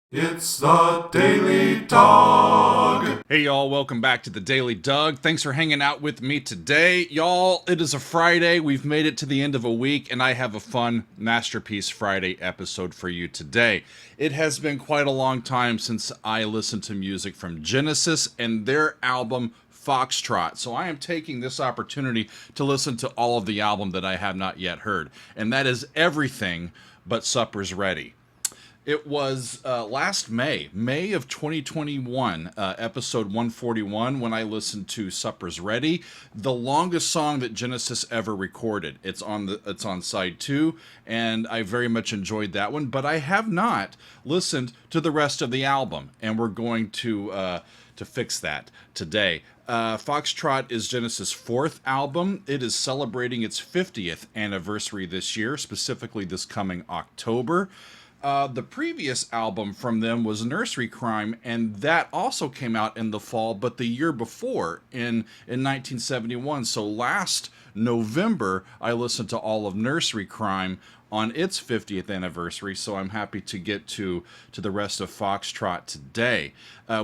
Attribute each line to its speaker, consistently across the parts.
Speaker 1: It's the Daily Dog.
Speaker 2: Hey y'all, welcome back to the Daily Doug. Thanks for hanging out with me today. Y'all, it is a Friday. We've made it to the end of a week, and I have a fun Masterpiece Friday episode for you today. It has been quite a long time since I listened to music from Genesis and their album Foxtrot. So I am taking this opportunity to listen to all of the album that I have not yet heard, and that is everything but Supper's Ready. It was last May of 2021, episode 141, when I listened to Supper's Ready, the longest song that Genesis ever recorded. It's on side 2, and I very much enjoyed that one, but I have not listened to the rest of the album, and we're going to fix that today. Foxtrot is Genesis' fourth album. It is celebrating its 50th anniversary this year, specifically this coming October. The previous album from them was Nursery Crime, and that also came out in the fall, but the year before, in 1971. So last November, I listened to all of Nursery Crime on its 50th anniversary, so I'm happy to get to the rest of Foxtrot today.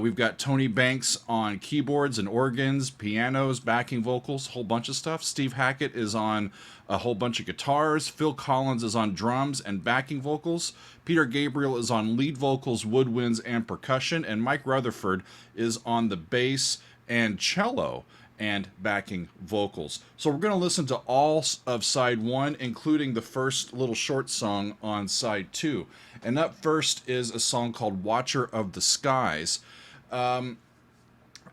Speaker 2: We've got Tony Banks on keyboards and organs, pianos, backing vocals, whole bunch of stuff. Steve Hackett is on a whole bunch of guitars. Phil Collins is on drums and backing vocals. Peter Gabriel is on lead vocals, woodwinds, and percussion. And Mike Rutherford is on the bass and cello and backing vocals. So we're going to listen to all of side 1, including the first little short song on side 2. And up first is a song called Watcher of the Skies.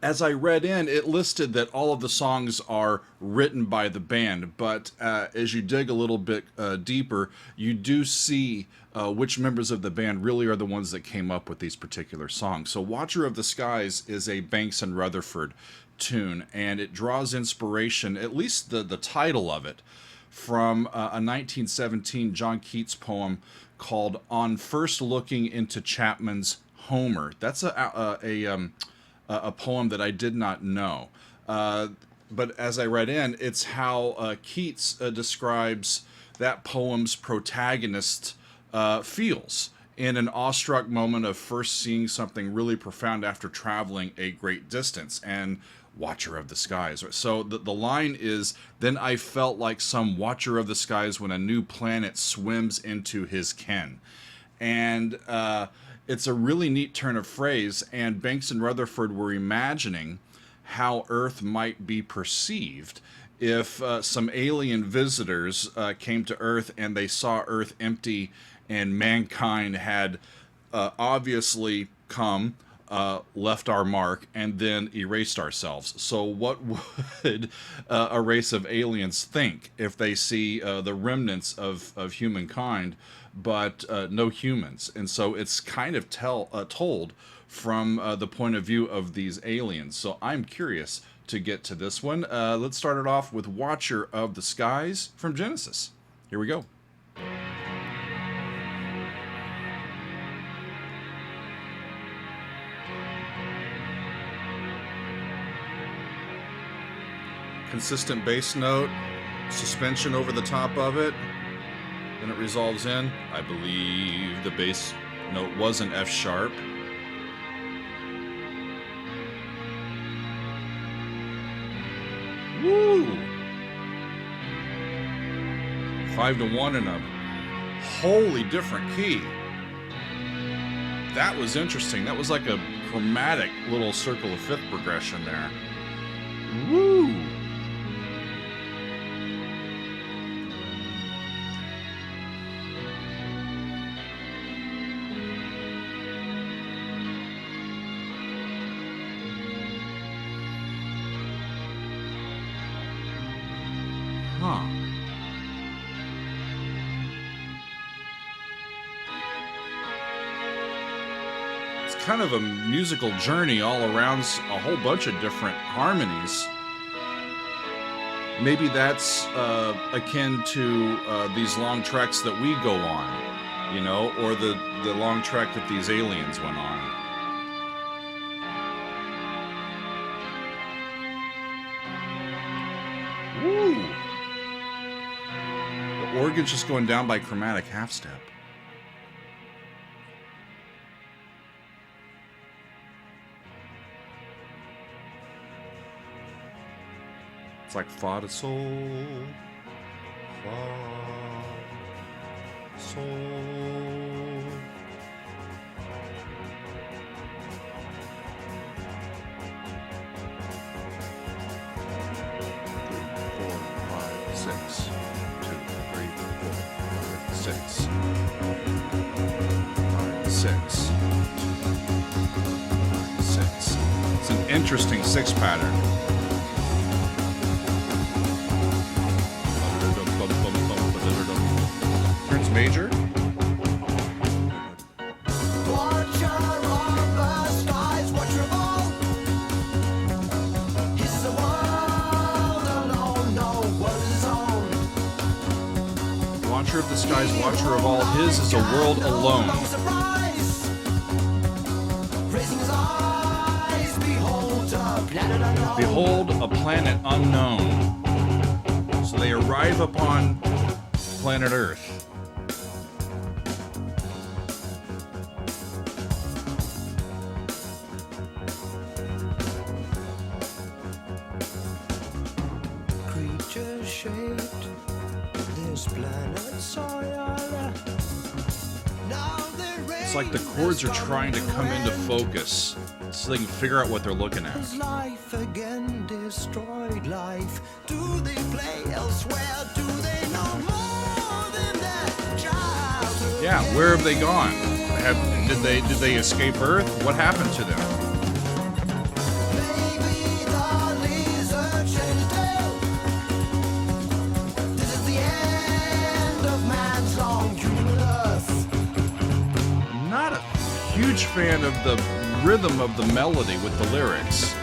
Speaker 2: As I read in, it listed that all of the songs are written by the band, but as you dig a little bit deeper, you do see which members of the band really are the ones that came up with these particular songs. So Watcher of the Skies is a Banks and Rutherford tune, and it draws inspiration, at least the title of it, from a 1917 John Keats poem called On First Looking into Chapman's Homer. That's a poem that I did not know. But as I read in, it's how Keats describes that poem's protagonist feels in an awestruck moment of first seeing something really profound after traveling a great distance, and Watcher of the Skies. So the line is, then I felt like some watcher of the skies when a new planet swims into his ken. And it's a really neat turn of phrase, and Banks and Rutherford were imagining how Earth might be perceived if some alien visitors came to Earth and they saw Earth empty and mankind had obviously come, left our mark, and then erased ourselves. So what would a race of aliens think if they see the remnants of humankind, but no humans? And so it's kind of told from the point of view of these aliens. So I'm curious to get to this one. Let's start it off with Watcher of the Skies from Genesis. Here we go. Consistent bass note, suspension over the top of it, then it resolves in. I believe the bass note was an F sharp. Woo! 5-1 in a wholly different key. That was interesting. That was like a chromatic little circle of fifth progression there. Woo! Huh. It's kind of a musical journey all around a whole bunch of different harmonies. Maybe that's akin to these long treks that we go on, you know, or the long trek that these aliens went on. Woo! The organ's just going down by chromatic half step. It's like fa to sol, fa, sol. 6, 2, 3, 4, 5, 6, 5, 6, 6. It's an interesting 6 pattern. Turns major. Watcher of the skies, watcher of all, his is a world alone. Behold a planet unknown. So they arrive upon planet Earth.
Speaker 3: Creature shaped this planet soil.
Speaker 2: It's like the chords are trying to come into focus so they can figure out what they're looking at.
Speaker 3: Has life again destroyed life? Do they play elsewhere? Do they know more than their childhood?
Speaker 2: Yeah, where have they gone? Did they escape Earth? What happened to them?
Speaker 3: Maybe the lizard shed his tail. This is the end of man's long human Earth.
Speaker 2: I'm not a huge fan of the rhythm of the melody with the lyrics.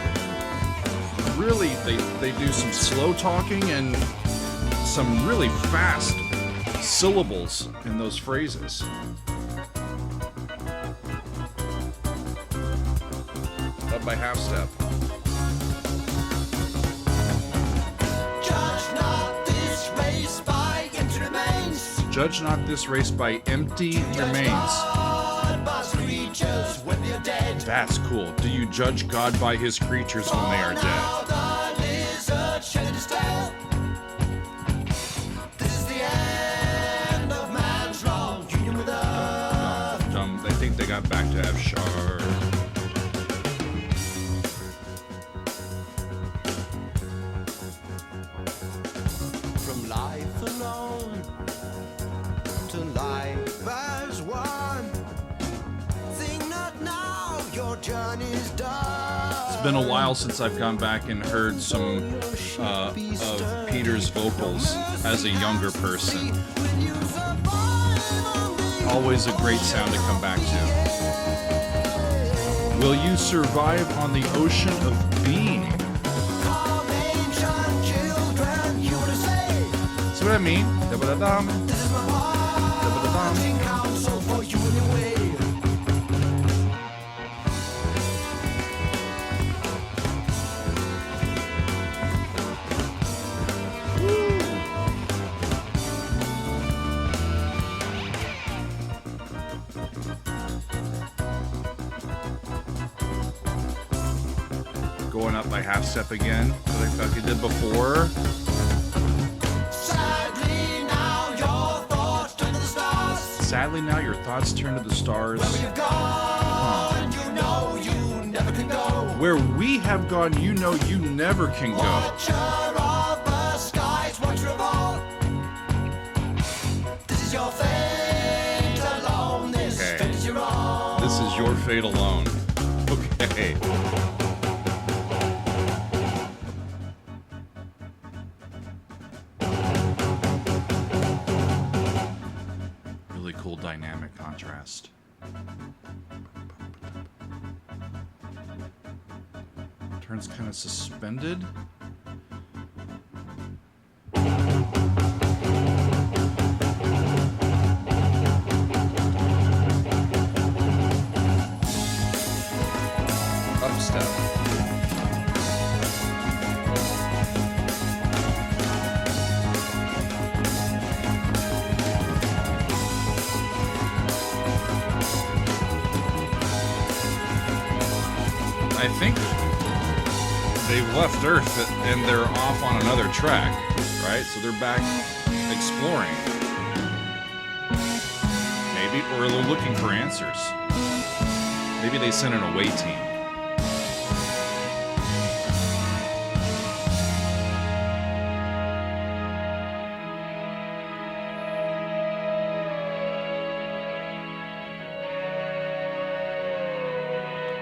Speaker 2: Really, they do some slow talking and some really fast syllables in those phrases. Up by half step.
Speaker 3: Judge not this race by empty remains.
Speaker 2: Judge not this race by empty remains.
Speaker 3: God by creatures when they're dead.
Speaker 2: That's cool. Do you judge God by his creatures when they are dead?
Speaker 3: Now the lizard shedded his tail. This is the end of man's long union with Earth.
Speaker 2: I think they got back to have Shar.
Speaker 3: From life alone to life as one. Think not now, your journey's done.
Speaker 2: It's been a while since I've gone back and heard some of Peter's vocals as a younger person. Always a great sound to come back to. Will you survive on the ocean of being? See what I mean? Da-ba-da-dum. Da-ba-da-dum.
Speaker 3: Counsel for you anyway.
Speaker 2: Going up by half step again, like I did before.
Speaker 3: Sadly now your thoughts turn to the stars.
Speaker 2: Sadly, now your thoughts turn to the stars.
Speaker 3: Where you've gone, you know you never can go.
Speaker 2: Where we have gone, you know you never can go.
Speaker 3: Watcher of the skies, watcher of all. This is your fate alone. This
Speaker 2: Okay.
Speaker 3: fate is your own.
Speaker 2: This is your fate alone. Okay. Really cool dynamic contrast. Turns kind of suspended. Up step. I think they've left Earth and they're off on another track, right? So they're back exploring. Maybe, or they're looking for answers. Maybe they sent an away team.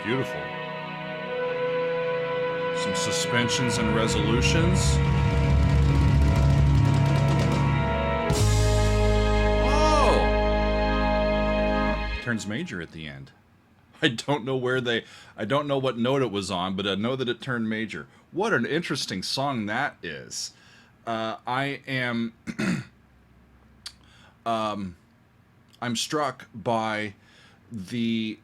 Speaker 2: Beautiful. Some suspensions and resolutions. Oh! Turns major at the end. I don't know what note it was on, but I know that it turned major. What an interesting song that is. I am I'm struck by the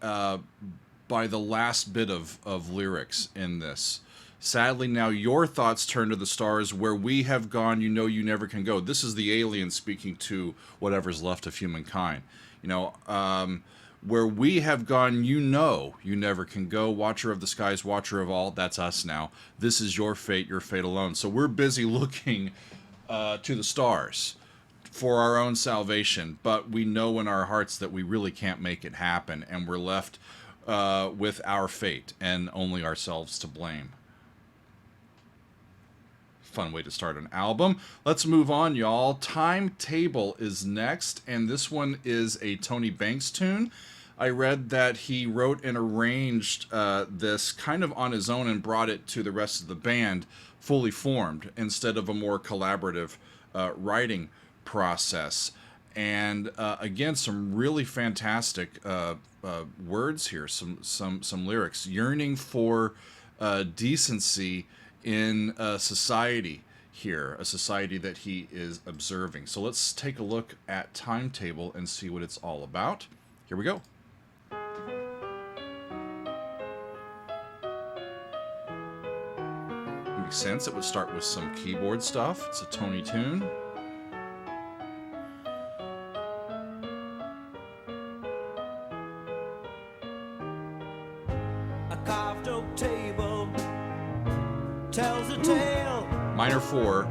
Speaker 2: last bit of lyrics in this. Sadly, now your thoughts turn to the stars. Where we have gone, you know you never can go. This is the alien speaking to whatever's left of humankind. You know, where we have gone, you know you never can go. Watcher of the skies, watcher of all, that's us now. This is your fate alone. So we're busy looking to the stars for our own salvation, but we know in our hearts that we really can't make it happen, and we're left with our fate and only ourselves to blame. Fun way to start an album. Let's move on, y'all. Timetable is next, and this one is a Tony Banks tune. I read that he wrote and arranged this kind of on his own and brought it to the rest of the band fully formed instead of a more collaborative writing process. And again, some really fantastic words here, some lyrics. Yearning for decency in society here, a society that he is observing. So let's take a look at Timetable and see what it's all about. Here we go. Makes sense. It would start with some keyboard stuff. It's a Tony tune. Minor 4.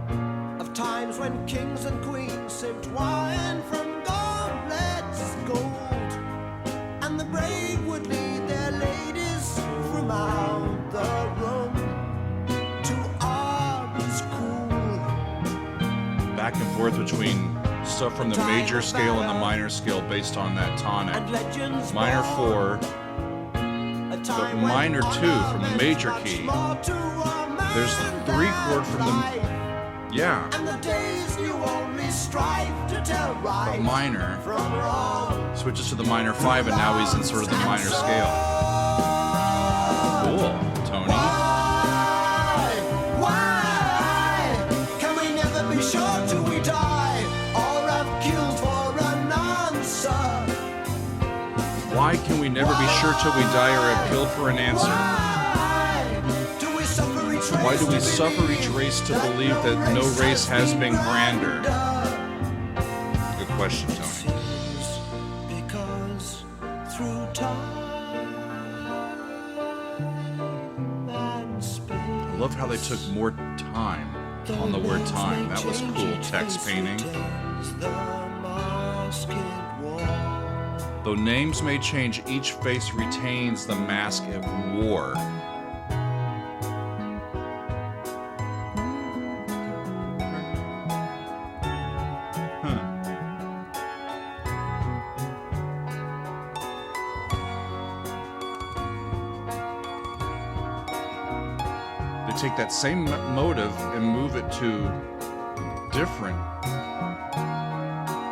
Speaker 3: Of times when kings and queens sipped wine from goblets gold, and the brave would lead their ladies from out the room to arms cool.
Speaker 2: Back and forth between stuff from the major scale and the minor scale based on that tonic. Minor 4, but minor 2 from the major key. There's the 3 chord from the, yeah, but minor, switches to the minor 5, and now he's in sort of the minor scale. Cool, Tony.
Speaker 3: Why can we never be sure till we die, or have killed for an answer?
Speaker 2: Why can we never be sure till we die or have killed for an answer? Why do we suffer each race to believe that no race has been grander? Good question, Tony.
Speaker 3: Because through time and space.
Speaker 2: I love how they took more time on the word time. That was cool text painting. Though names may change, each face retains the mask it wore. Take that same motive and move it to different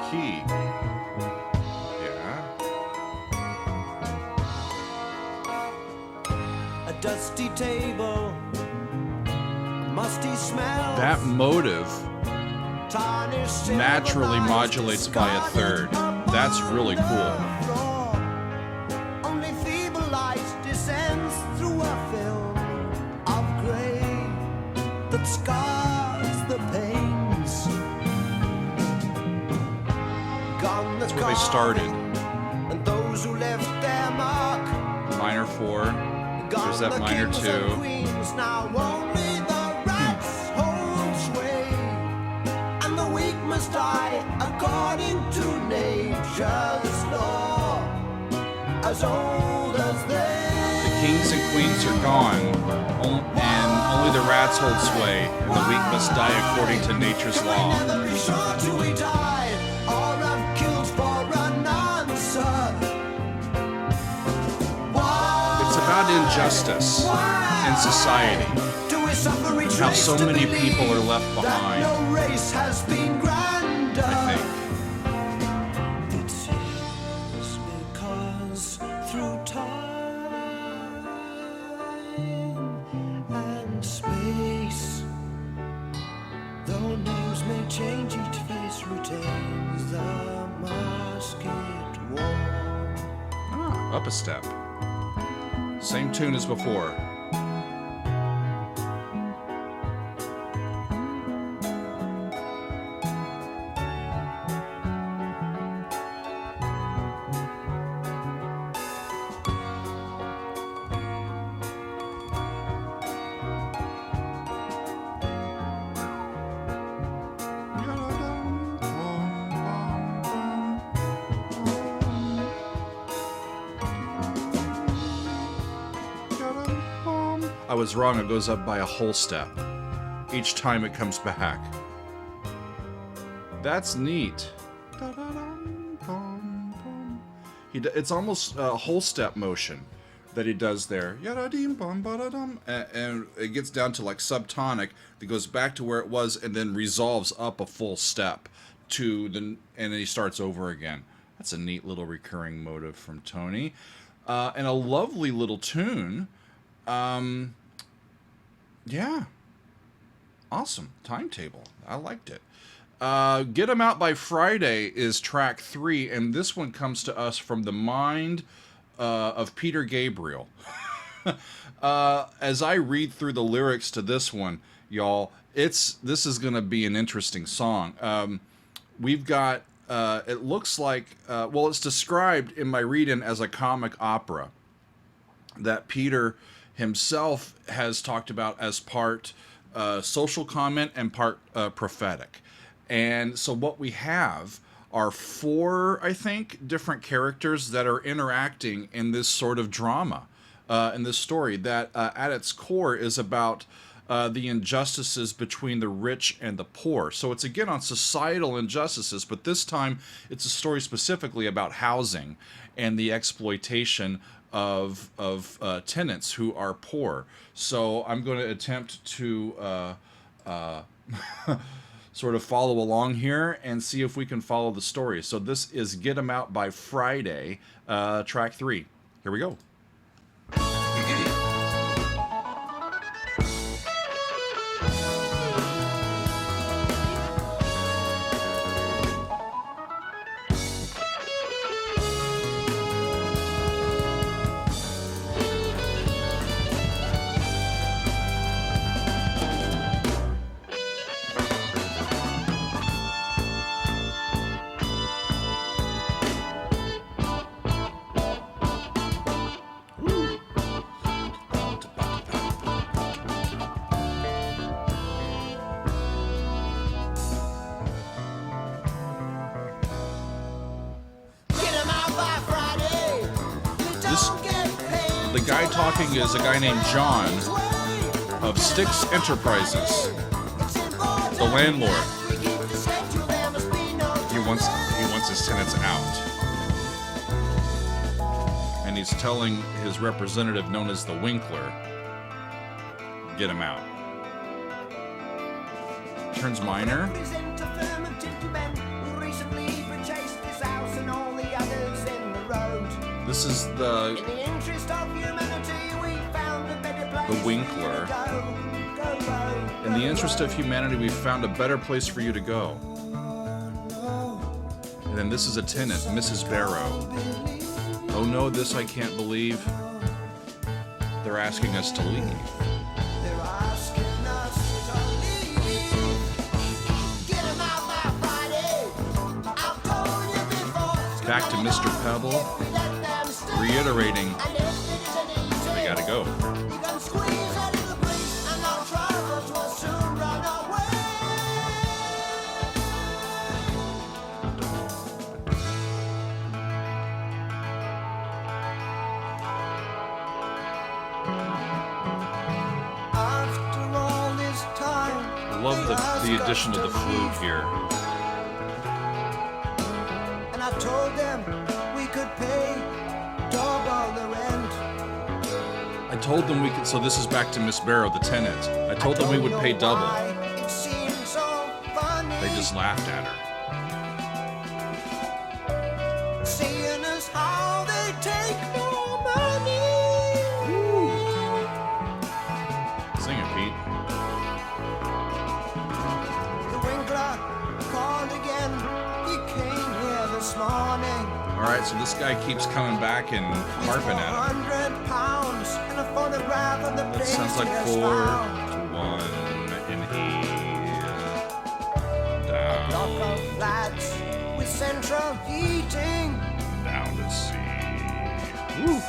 Speaker 2: key. Yeah.
Speaker 3: A dusty table, musty smell.
Speaker 2: That motive naturally modulates by a third. That's really cool.
Speaker 3: Only feeble light descends through a film of gray that scars the pains. Gone
Speaker 2: That's where they started.
Speaker 3: and those who left their mark.
Speaker 2: Minor 4. There's that minor too.
Speaker 3: Now only the rats hold sway, and the weak must die according to nature's law, as old as they.
Speaker 2: The kings and queens are gone, and only the rats hold sway, and the weak must die according to nature's law.
Speaker 3: Never be sure till we die, or have killed for an answer. Why?
Speaker 2: It's about injustice in society. How so many people are left behind.
Speaker 3: No race has been grander.
Speaker 2: I think.
Speaker 3: It is because through time and space, though names may change, each face retains the mask it wore.
Speaker 2: Ah, up a step. Same tune as before. I was wrong, it goes up by a whole step. Each time it comes back. That's neat. It's almost a whole step motion that he does there. And it gets down to like subtonic, that goes back to where it was and then resolves up a full step to the, and then he starts over again. That's a neat little recurring motive from Tony. And a lovely little tune. Yeah. Awesome. Timetable. I liked it. Get 'Em Out by Friday is track 3, and this one comes to us from the mind of Peter Gabriel. As I read through the lyrics to this one, y'all, this is going to be an interesting song. We've got, it looks like, well, it's described in my reading as a comic opera that Peter himself has talked about as part social comment and part prophetic. And so what we have are 4, I think, different characters that are interacting in this sort of drama, in this story that at its core is about the injustices between the rich and the poor. So it's again on societal injustices, but this time it's a story specifically about housing and the exploitation of tenants who are poor. So I'm going to attempt to sort of follow along here and see if we can follow the story. So this is Get 'Em Out by Friday, track 3. Here we go. The guy talking is a guy named John of Styx Enterprises, the landlord. He wants his tenants out, and he's telling his representative, known as the Winkler, get him out. Turns minor. This is the Winkler. In the interest of humanity, we found a better place for you to go. And then this is a tenant, Mrs. Barrow. Oh no, this I can't believe. They're asking us to leave. Back to Mr. Pebble, reiterating, they gotta go. the addition of the flute here.
Speaker 3: And I told them we could pay double the rent.
Speaker 2: I told them we could. So this is back to Miss Barrow, the tenant. I told them we would pay double.
Speaker 3: It seemed so funny.
Speaker 2: They just laughed at her.
Speaker 3: Seeing as how they take more money.
Speaker 2: Sing it, Pete.
Speaker 3: The winkler called again. He came here this morning.
Speaker 2: All right, so this guy keeps coming back and harping at him.
Speaker 3: £400 and a photograph of the
Speaker 2: That
Speaker 3: place
Speaker 2: sounds like
Speaker 3: he has
Speaker 2: 4
Speaker 3: found.
Speaker 2: to 1 in E.
Speaker 3: Block
Speaker 2: Down,
Speaker 3: of flats with central heating.
Speaker 2: down to C. Woo.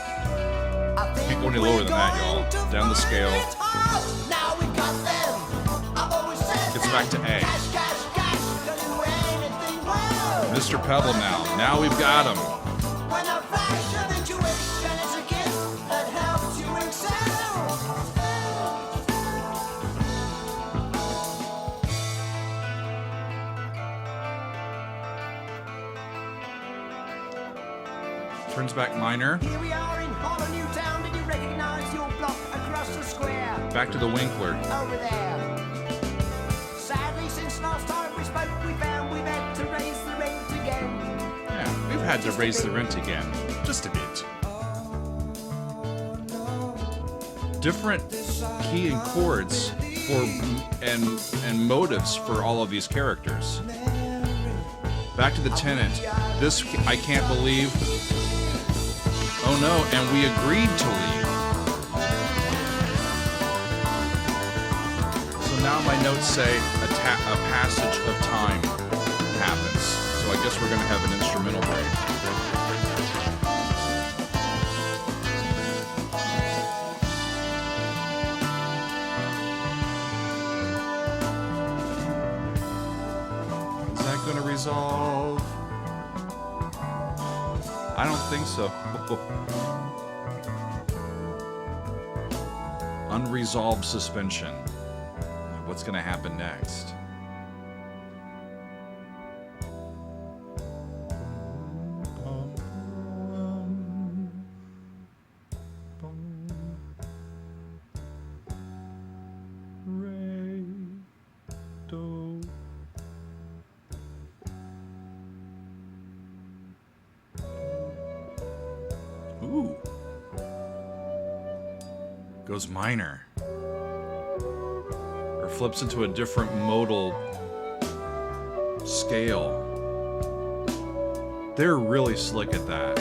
Speaker 3: I think
Speaker 2: Can't go any lower than that, y'all.
Speaker 3: we're going
Speaker 2: Down the
Speaker 3: to
Speaker 2: scale.
Speaker 3: find it hard. Now we got them. I've always said
Speaker 2: Gets
Speaker 3: that.
Speaker 2: back to A.
Speaker 3: Cash, cash, cash. Don't do anything well.
Speaker 2: Mr. Pebble now. Now we've got him.
Speaker 3: When a flash of intuition is a gift that helps you excel.
Speaker 2: Turns back minor.
Speaker 3: Here we are in Hollow New Town. Did you recognize your block across the square?
Speaker 2: Back to the Winkler.
Speaker 3: Over there. Sadly, since last time we spoke, we found we've had to raise the rent again.
Speaker 2: Yeah, we've had to raise the rent again. Just a bit. Different key and chords for and motives for all of these characters. Back to the tenant. This I can't believe. Oh no, and we agreed to leave. So now my notes say a passage of time happens. So I guess we're gonna have an instrumental break. Is that gonna resolve? I don't think so. Unresolved suspension. What's gonna happen next? Ooh. Goes minor. Or flips into a different modal scale. They're really slick at that.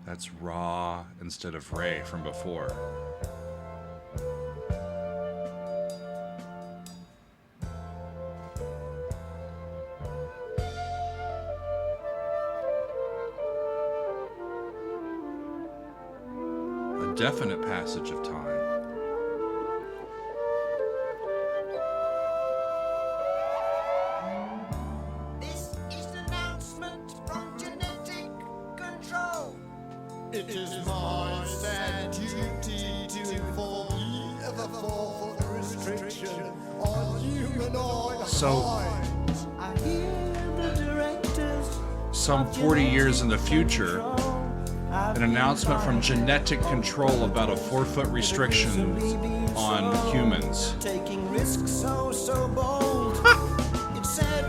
Speaker 2: That's Ra instead of Ray from before. A definite passage of time.
Speaker 3: This is an announcement from genetic control.
Speaker 4: It is my sad duty to inform ye of a 4-foot restriction on humanoid
Speaker 2: So-
Speaker 4: hides.
Speaker 3: I hear the directors.
Speaker 2: Some 40 years in the future, an announcement from Genetic Control about a 4-foot restriction on humans.
Speaker 3: Taking risks so bold. It said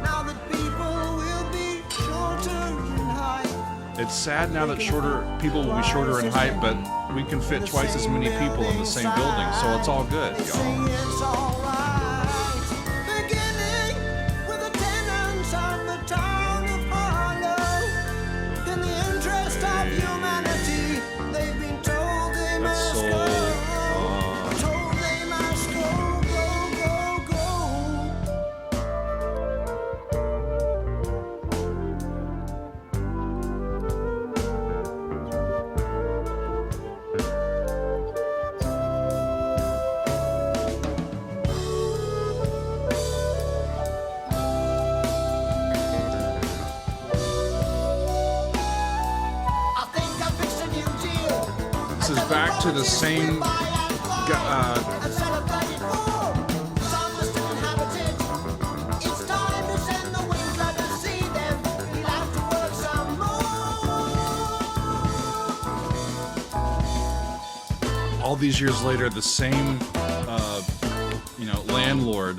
Speaker 3: now that people will be shorter in height.
Speaker 2: It's sad now that people will be shorter in height, but we can fit twice as many people in the same building, so it's all good,
Speaker 3: They say
Speaker 2: y'all.
Speaker 3: it's alright. Beginning with the tenants of the town of Harlow. In the interest of humanity, they've been told they
Speaker 2: That's
Speaker 3: must
Speaker 2: so
Speaker 3: go. Told they must go.
Speaker 2: to the same. All these years later, the same, landlord,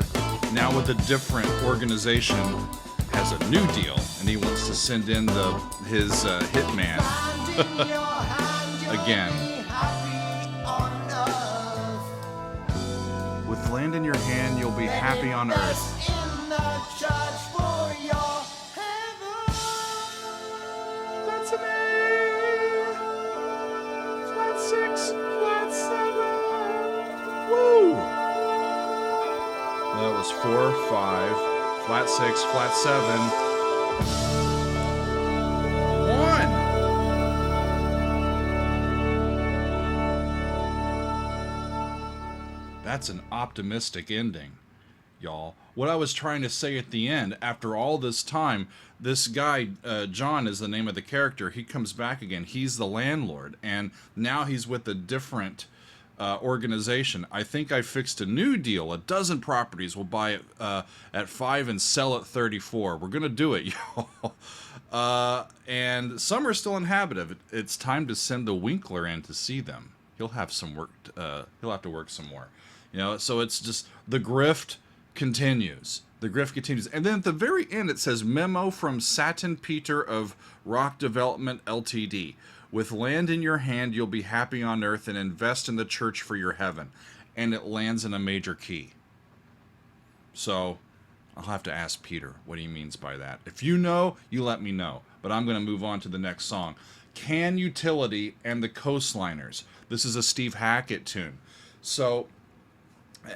Speaker 2: now with a different organization, has a new deal, and he wants to send in his hitman again. With land in your hand, you'll be happy on earth. That's an A. Flat 6, flat 7. Woo! That was 4, 5, flat 6, flat 7. 1. That's an optimistic ending, y'all. What I was trying to say at the end, after all this time, this guy, John is the name of the character, he comes back again. He's the landlord, and now he's with a different organization. I think I fixed a new deal. 12 properties. We'll buy it at 5 and sell at 34. We're going to do it, y'all. And some are still inhabited. It's time to send the Winkler in to see them. He'll have some work. He'll have to work some more. So it's just the grift continues. The grift continues. And then at the very end, it says, memo from Satin Peter of Rock Development Ltd. With land in your hand, you'll be happy on earth and invest in the church for your heaven. And it lands in a major key. So I'll have to ask Peter what he means by that. If you know, you let me know. But I'm going to move on to the next song. Can Utility and the Coastliners. This is a Steve Hackett tune. So,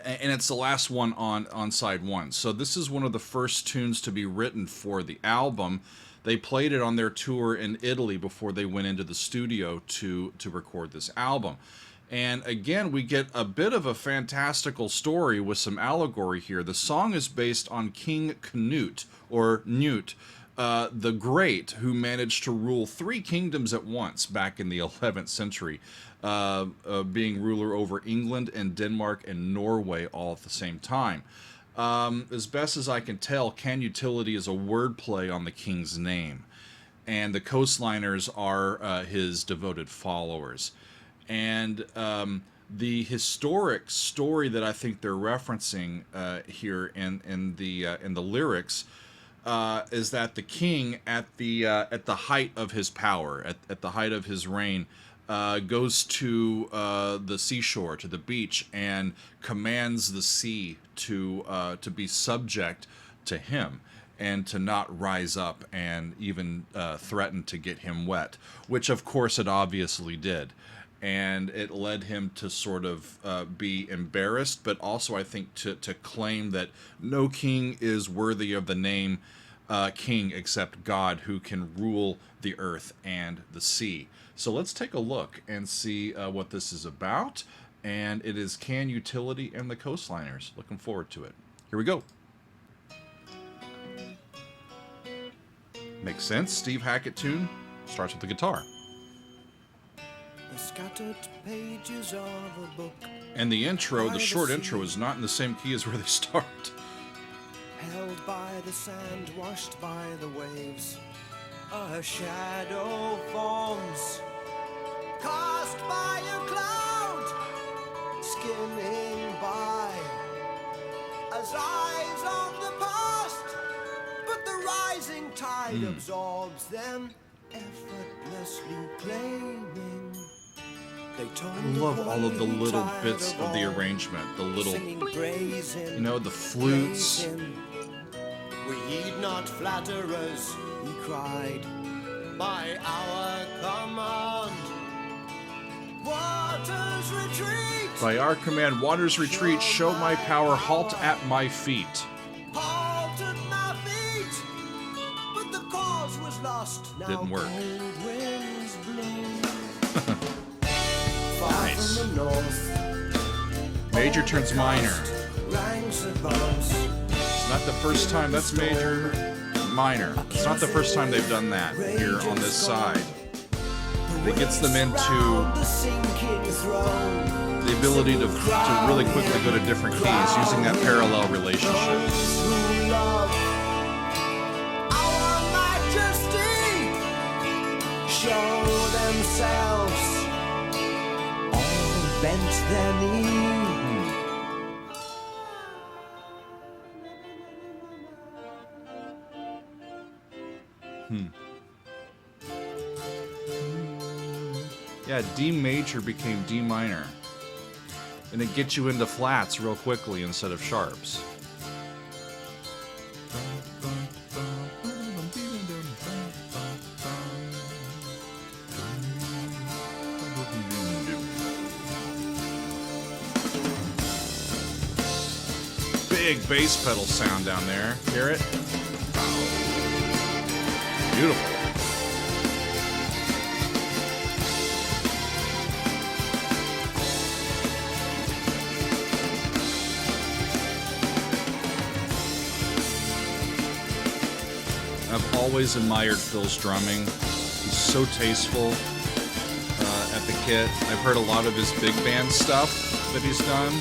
Speaker 2: and it's the last one on side 1. So this is one of the first tunes to be written for the album. They played it on their tour in Italy before they went into the studio to record this album. And again, we get a bit of a fantastical story with some allegory here. The song is based on King Canute, or Newt, the Great, who managed to rule 3 kingdoms at once back in the 11th century, being ruler over England and Denmark and Norway all at the same time. As best as I can tell, Can Utility is a wordplay on the king's name, and the Coastliners are his devoted followers. And the historic story that I think they're referencing here in the lyrics is that the king, at the height of his power, at the height of his reign, goes to the seashore, to the beach, and commands the sea to be subject to him and to not rise up and even threaten to get him wet, which of course it obviously did. And it led him to sort of be embarrassed, but also I think to claim that no king is worthy of the name king except God, who can rule the earth and the sea. So let's take a look and see what this is about. And it is Can Utility and the Coastliners. Looking forward to it. Here we go. Makes sense. Steve Hackett tune. Starts with the guitar.
Speaker 3: The scattered pages of a book.
Speaker 2: And the intro, the short intro, is not in the same key as where they start.
Speaker 3: Held by the sand, washed by the waves. A shadow forms, cast by a cloud, skimming by, as eyes of the past. But the rising tide absorbs them, effortlessly claiming.
Speaker 2: I love all of the little bits of the arrangement, the little, the flutes.
Speaker 3: We heed not flatterers, he cried, by our command. Waters retreat!
Speaker 2: By our command, waters retreat, show my power, halt at my feet.
Speaker 3: Halt at my feet! But the cause was lost. Now
Speaker 2: didn't work.
Speaker 3: cold winds blow.
Speaker 2: Nice.
Speaker 3: From the north,
Speaker 2: Major turns minor.
Speaker 3: ranks above.
Speaker 2: It's not the first time. That's major, minor. It's not the first time they've done that here on this side. It gets them into
Speaker 3: the sinking throne.
Speaker 2: the ability to really quickly go to different keys using that parallel relationship.
Speaker 3: Those who love our majesty show themselves, all bent their knee.
Speaker 2: Yeah, D major became D minor. And it gets you into flats real quickly instead of sharps. Big bass pedal sound down there. Hear it? Beautiful. I've always admired Phil's drumming. He's so tasteful at the kit. I've heard a lot of his big band stuff that he's done.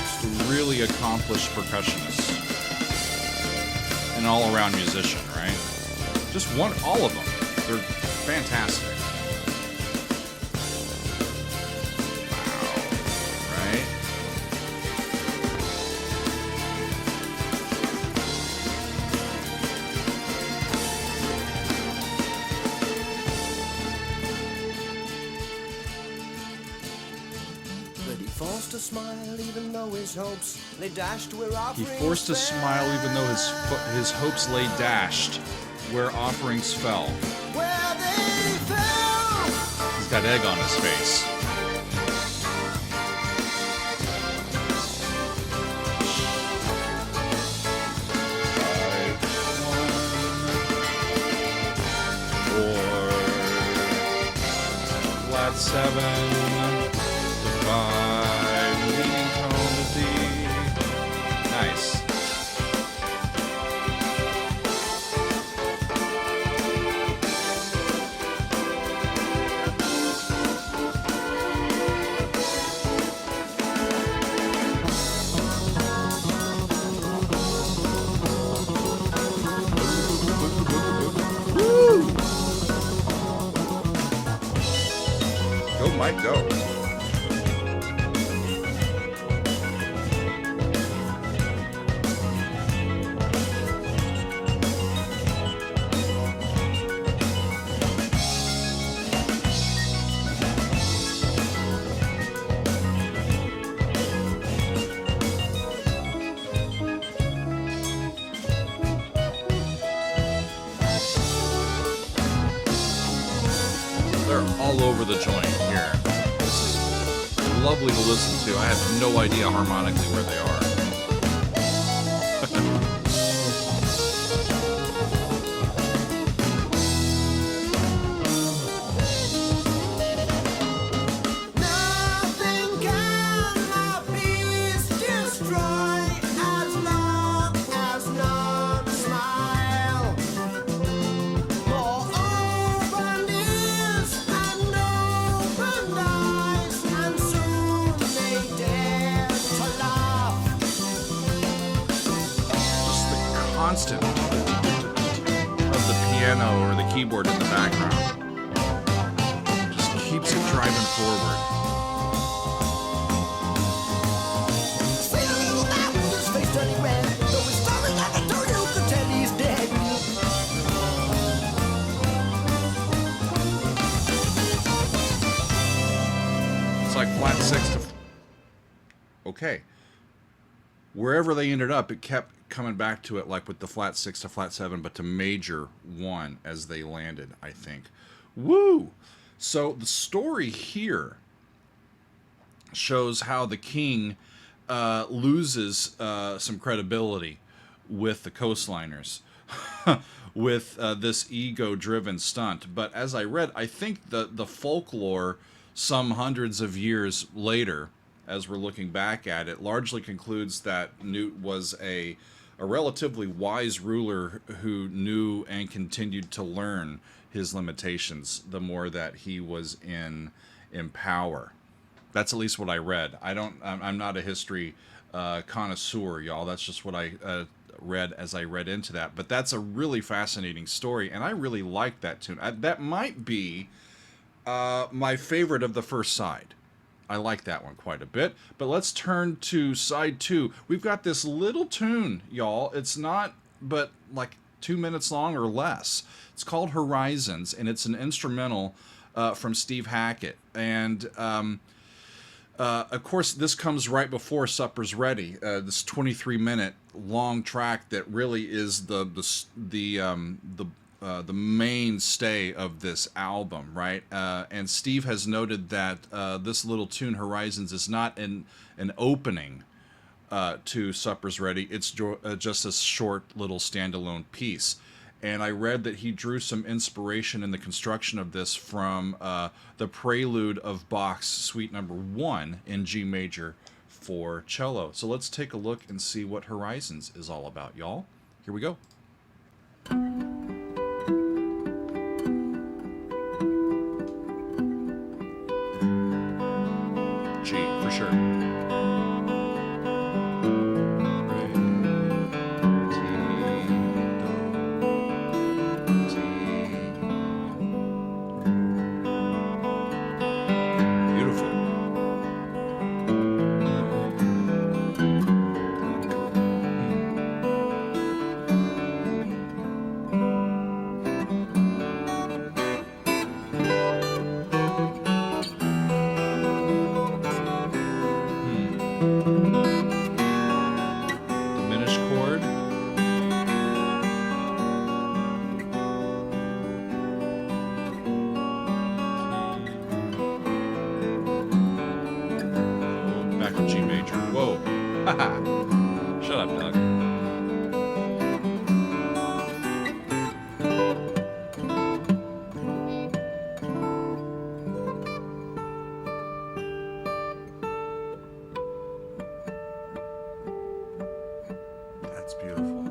Speaker 2: Just a really accomplished percussionist. An all-around musician, right? Just all of them. They're fantastic. Wow. Right?
Speaker 3: But he forced a smile even though his hopes lay dashed where
Speaker 2: He
Speaker 3: offerings
Speaker 2: forced a smile even though his hopes lay dashed where offerings fell.
Speaker 3: where they fell.
Speaker 2: He's got egg on his face. Flat 7 to 5, leading tone to D. Nice. Go, Mike, go. They're all over the joint here. This is lovely to listen to. I have no idea harmonically where they are.
Speaker 3: Nothing can my peace destroy as long as none smile. More open ears and open eyes, and soon they dare to laugh.
Speaker 2: Just the constant of the piano or the keyboard in the background just keeps it driving forward.
Speaker 3: See the little man with his face turning red, though he's staring at the door, you can tell he's dead.
Speaker 2: It's like flat 6 to... Okay. Wherever they ended up, it kept coming back to it, like with the flat 6 to flat 7, but to major 1 as they landed, I think. Woo! So the story here shows how the king loses some credibility with the Coastliners with this ego-driven stunt. But as I read, I think the folklore some hundreds of years later, as we're looking back at it, largely concludes that Newt was a a relatively wise ruler who knew and continued to learn his limitations the more that he was in power. That's at least what I read. I'm not a history connoisseur, y'all. That's just what I read as I read into that. But that's a really fascinating story, and I really like that tune. That might be my favorite of the first side. I like that one quite a bit. But let's turn to side 2. We've got this little tune, y'all. It's not but like 2 minutes long or less. It's called Horizons, and it's an instrumental from Steve Hackett. And of course, this comes right before Supper's Ready. This 23-minute long track that really is the mainstay of this album, right? And Steve has noted that this little tune, Horizons, is not an opening to Supper's Ready. It's just a short little standalone piece. And I read that he drew some inspiration in the construction of this from the prelude of Bach's Suite Number 1 in G major for cello. So let's take a look and see what Horizons is all about, y'all. Here we go. G, for sure. Shut up, Doug. That's beautiful.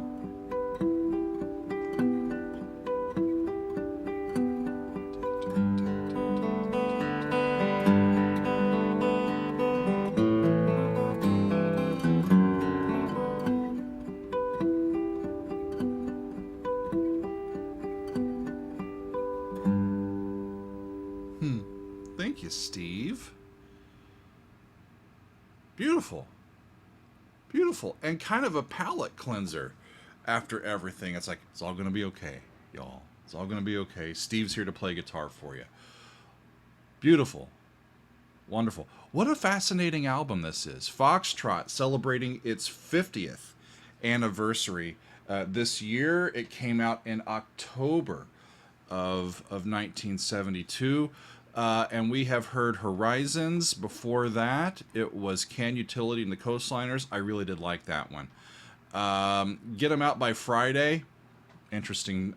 Speaker 2: Thank you, Steve. Beautiful. Beautiful. And kind of a palate cleanser after everything. It's like, it's all going to be okay, y'all. It's all going to be okay. Steve's here to play guitar for you. Beautiful. Wonderful. What a fascinating album this is. Foxtrot celebrating its 50th anniversary this year. It came out in October of 1972. And we have heard Horizons. Before that, it was Can Utility and the Coastliners. I really did like that one. Get 'Em Out by Friday. Interesting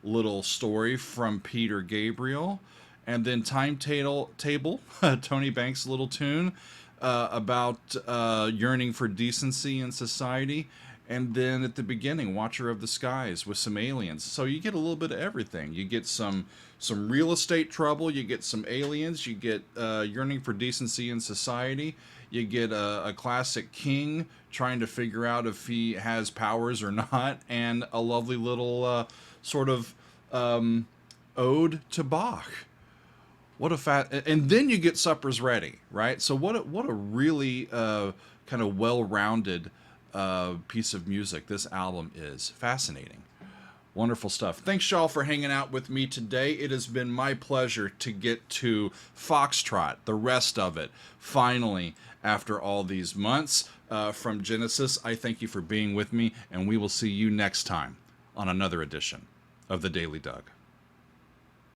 Speaker 2: little story from Peter Gabriel. And then Timetable, Tony Banks' little tune about yearning for decency in society. And then at the beginning, Watcher of the Skies with some aliens. So you get a little bit of everything. You get some real estate trouble. You get some aliens. You get yearning for decency in society. You get a classic king trying to figure out if he has powers or not. And a lovely little sort of ode to Bach. What a and then you get Supper's Ready, right? So what a really kind of well-rounded piece of music this album is. Fascinating. Wonderful stuff. Thanks, y'all, for hanging out with me today. It has been my pleasure to get to Foxtrot, the rest of it, finally, after all these months from Genesis. I thank you for being with me, and we will see you next time on another edition of The Daily Doug.